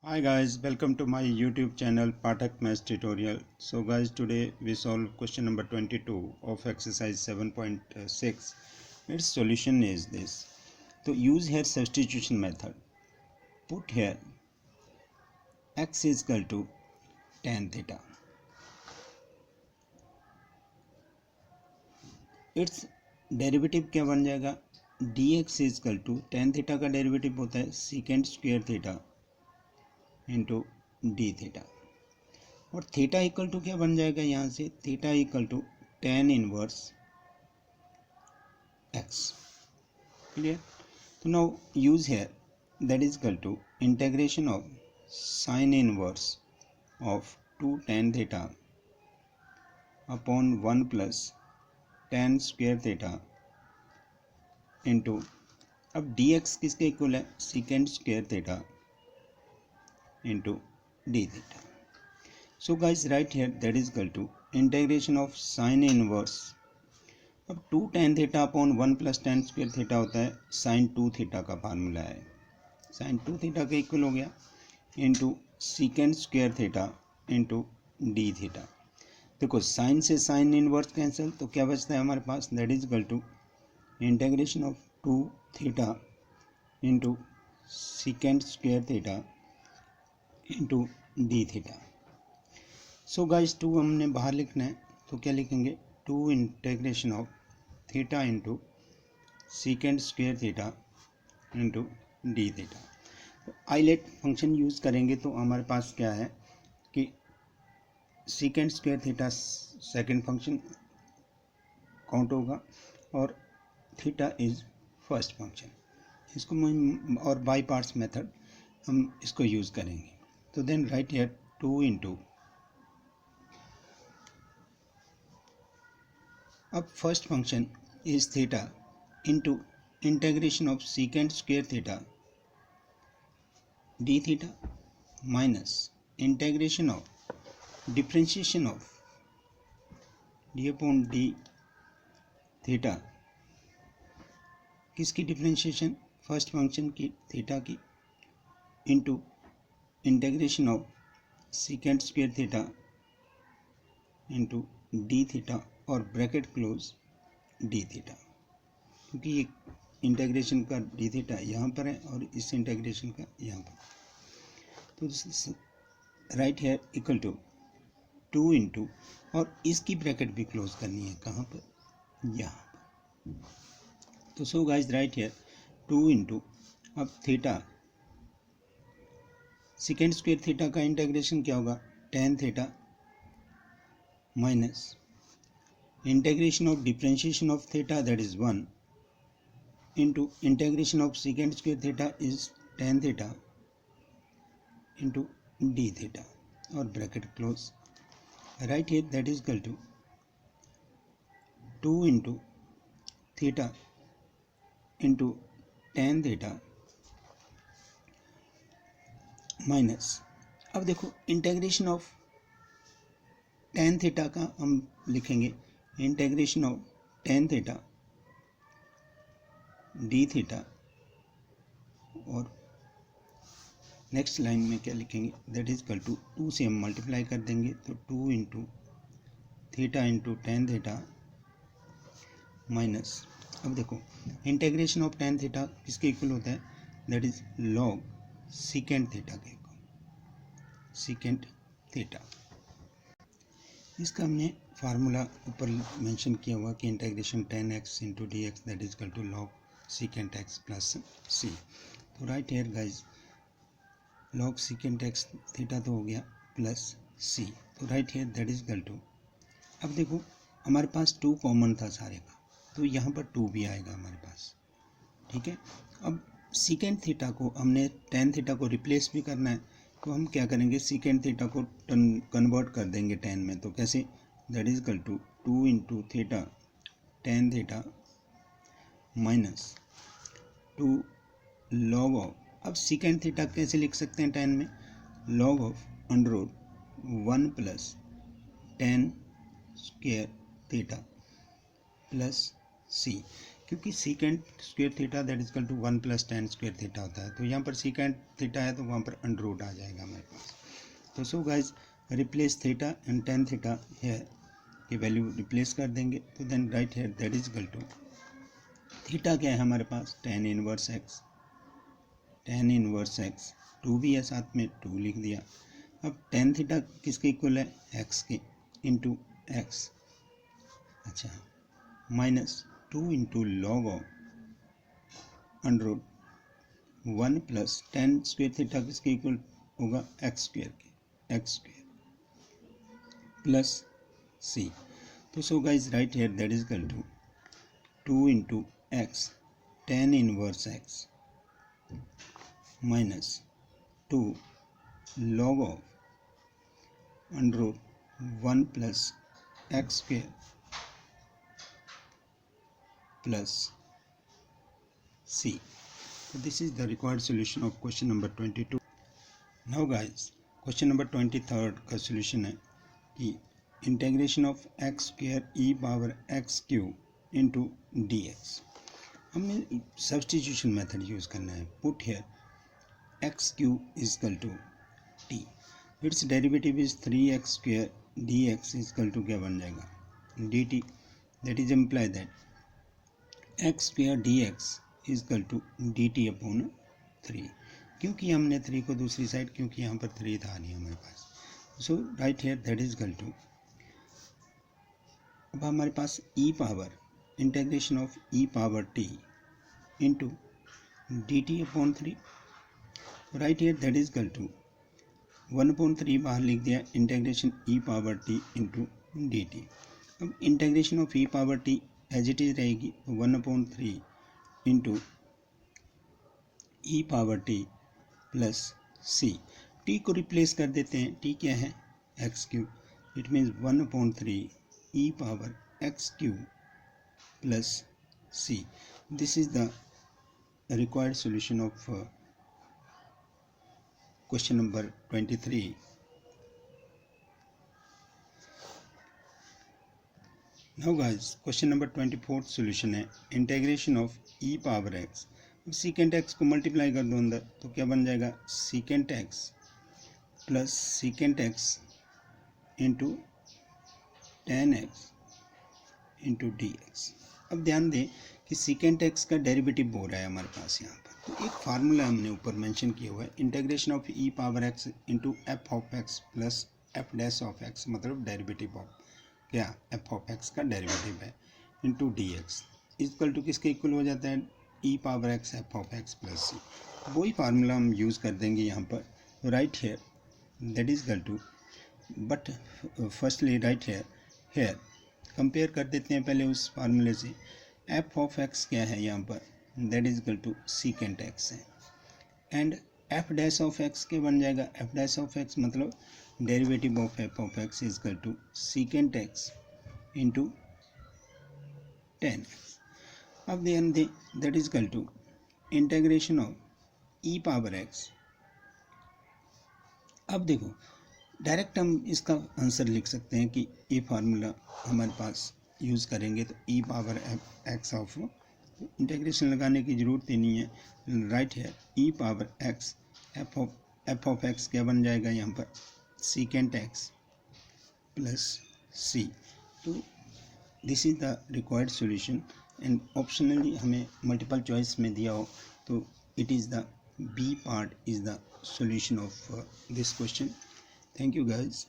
Hi guys, welcome to my YouTube channel Pathak Maths Tutorial. So guys, today we solve question number 22 of exercise 7.6. Its solution is this. So use here substitution method. Put here x is equal to tan theta. Its derivative क्या बन जाएगा? dx is equal to tan theta का derivative होता है secant square theta into d theta, और theta equal to क्या बन जाएगा? यहाँ से theta equal to tan inverse x. Clear? तो now use here that is equal to integration of sine inverse of two tan theta upon one plus tan square theta into, अब d x किसके equal है? Secant square theta into d theta. So guys, write here that is equal to integration of sin inverse. अब 2 tan theta upon 1 plus tan square theta होता है sin 2 theta का formula है. sin 2 theta के equal हो गया into secant square theta into d theta. देखो sine से साइन इनवर्स कैंसिल, तो क्या बचता है हमारे पास? That is equal to integration of 2 theta into secant square theta into d theta. So guys 2 हमने बाहर लिखना है, तो क्या लिखेंगे? 2 integration of theta into secant square theta into d theta. तो आइलेट फंक्शन यूज़ करेंगे तो हमारे पास क्या है कि सीकेंड square theta second function count होगा और थीटा इज फर्स्ट फंक्शन. इसको और बाई पार्ट्स मेथड हम इसको यूज़ करेंगे. तो देन राइट हियर 2 इंटू, अब first function is theta into integration of सीकेंड square theta D theta minus integration of differentiation of D upon D theta. किसकी differentiation? First function की theta की into integration of सीकेंड square theta into d theta और bracket close D theta, क्योंकि ये integration का D theta यहाँ पर है और इस इंटीग्रेशन का यहाँ पर. तो right here equal to 2 into, और इसकी ब्रैकेट भी क्लोज करनी है कहाँ पर? यहाँ पर. तो so guys right here 2 into, अब थीटा सेकेंड स्क्वेयर थीटा का इंटीग्रेशन क्या होगा? Tan theta minus integration of differentiation of theta that is 1 into integration of secant square theta is tan theta into d theta और bracket close. Right here that is equal to 2 into theta into tan theta minus, अब देखो integration of tan theta का हम लिखेंगे integration of tan theta D theta, और next line में क्या लिखेंगे? दैट इज इक्वल टू 2 से हम मल्टीप्लाई कर देंगे, तो 2 into theta into tan theta minus, अब देखो इंटीग्रेशन ऑफ टेन थीटा किसके इक्वल होता है? That is log secant theta के इक्वल, सीकेंड थीटा. इसका हमने फार्मूला ऊपर मेंशन किया हुआ कि integration tan x into D x that is equal to log secant x plus सी. तो right here guys log secant x theta तो हो गया प्लस सी. तो right here that is equal to, अब देखो हमारे पास 2 कॉमन था सारे का, तो यहाँ पर 2 भी आएगा हमारे पास. ठीक है, अब सीकेंड थीटा को हमने टेन थीटा को रिप्लेस भी करना है, तो हम क्या करेंगे? सीकेंड थीटा को कन्वर्ट कर देंगे टेन में. तो कैसे? That is equal to 2 into theta tan theta minus 2 log of, अब सीकेंड थीटा कैसे लिख सकते हैं टेन में? Log of under root 1 plus tan square theta plus c. क्योंकि secant square theta that is equal to 1 + tan square theta होता है, तो यहाँ पर सीकेंट थीटा है तो वहाँ पर अंडर रूट आ जाएगा हमारे पास। तो so guys replace theta and tan theta है की वैल्यू रिप्लेस कर देंगे, तो then right here that is equal to theta क्या है हमारे पास tan inverse x, tan inverse x 2 भी है साथ में 2 लिख दिया। अब tan थीटा किसके इक्वल है x के इंटू एक्स, अच्छा minus 2 into log of under root 1 plus tan square theta किसके इक्वल होगा एक्स स्क्वायर के, एक्स स्क्वायर प्लस सी। तो so guys right here that is equal to 2 into X tan inverse X minus 2 log of under root 1 plus X square plus c. So this is the required solution of question number 22. Now guys question number 23rd का solution है कि integration of X square E power x cube into D X. हमें substitution method use करना है। Put here X cube is equal to T, it's derivative is 3x square D X is equal to क्या बन जाएगा D T, that is imply that X square D X is equal to D T upon 3, क्योंकि हमने 3 को दूसरी side, क्योंकि यहाँ पर 3 था नहीं हमारे पास। So right here that is equal to, अब हमारे पास e power integration of e power t into d T upon 3, right here that is equal to 1/3 बाहर लिख दिया, integration e power t into d t. अब integration of e power t as it is रहेगी, 1/3 into e power t plus c. T को replace कर देते हैं, t क्या है x cube, it means 1/3 e power x cube plus c. This is the required solution of question number 23। Now guys question number 24 solution है integration of e power x. Secant x को multiply कर दो अंदर, तो क्या बन जाएगा secant x plus secant x into tan x into D x. अब ध्यान दें कि सीकेंट एक्स का डेरिवेटिव हो रहा है हमारे पास यहाँ पर, तो एक फार्मूला हमने ऊपर मेंशन किया हुआ है, integration of e power x into f of x plus f dash of x, मतलब डेरिवेटिव ऑफ क्या एफ ऑफ एक्स का डेरिवेटिव है into D x equal to किसके इक्वल हो जाता है e power x f of x plus c. वही formula हम यूज़ कर देंगे यहाँ पर, right here that is equal to, but firstly right here compare कर देते हैं पहले उस फार्मूले से। एफ ऑफ एक्स क्या है यहाँ पर, that is equal to secant x है, and f dash of x के बन जाएगा, एफ डैश ऑफ एक्स मतलब derivative of f of x is equal to secant x into tan x. अब ध्यान दें that is equal to integration of e power x. अब देखो direct हम इसका आंसर लिख सकते हैं कि ये फार्मूला हमारे पास यूज़ करेंगे तो e power x of, integration लगाने की ज़रूरत ही नहीं है, राइट है e power x f of x क्या बन जाएगा यहाँ पर सीकेंट एक्स प्लस सी। तो this is the required solution, and optionally हमें मल्टीपल चॉइस में दिया हो तो it is the B part is the solution of this question. Thank you guys.